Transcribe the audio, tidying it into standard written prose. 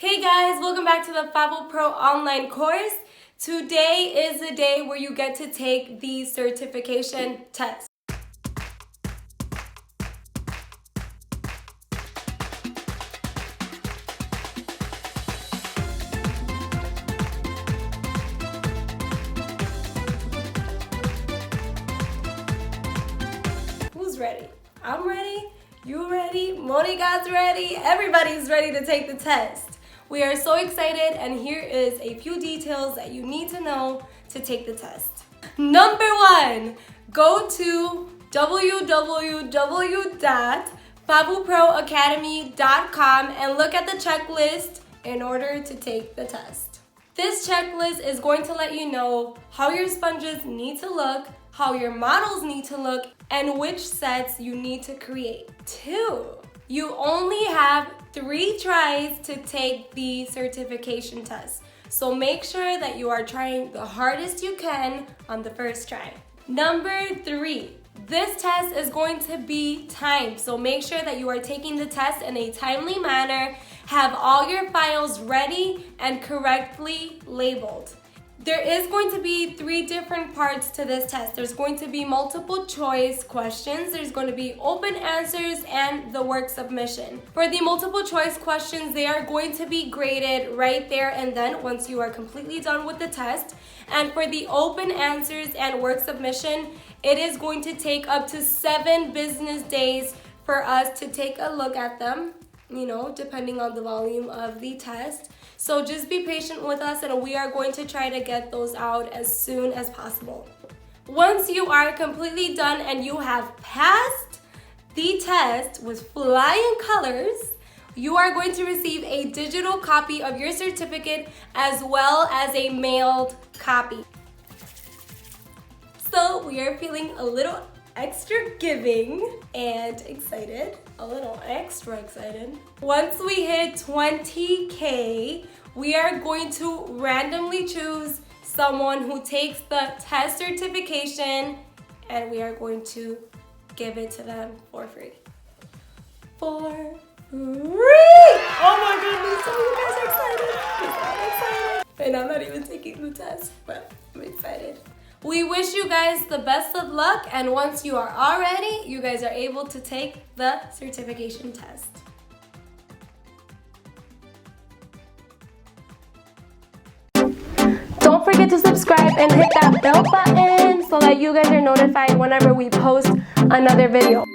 Hey guys, welcome back to the FabuPRO online course. Today is the day where you get to take the certification test. Who's ready? I'm ready. You ready? Monica's ready. Everybody's ready to take the test. We are so excited, and here is a few details that you need to know to take the test. Number one, go to www.FabuPROacademy.com and look at the checklist in order to take the test. This checklist is going to let you know how your sponges need to look, how your models need to look, and which sets you need to create. 2, you only have 3 tries to take the certification test. So make sure that you are trying the hardest you can on the first try. Number 3, this test is going to be timed. So make sure that you are taking the test in a timely manner, have all your files ready and correctly labeled. There is going to be 3 different parts to this test. There's going to be multiple choice questions, there's going to be open answers, and the work submission. For the multiple choice questions, they are going to be graded right there and then once you are completely done with the test. And for the open answers and work submission, it is going to take up to 7 business days for us to take a look at them, depending on the volume of the test. So just be patient with us and we are going to try to get those out as soon as possible. Once you are completely done and you have passed the test with flying colors, you are going to receive a digital copy of your certificate as well as a mailed copy. So we are feeling a little extra giving and excited, a little extra excited. Once we hit 20K, we are going to randomly choose someone who takes the test certification and we are going to give it to them for free. For free! Oh my goodness, are you guys excited? I'm excited. And I'm not even taking the test, but I'm excited. We wish you guys the best of luck, and once you are all ready, you guys are able to take the certification test. Don't forget to subscribe and hit that bell button so that you guys are notified whenever we post another video.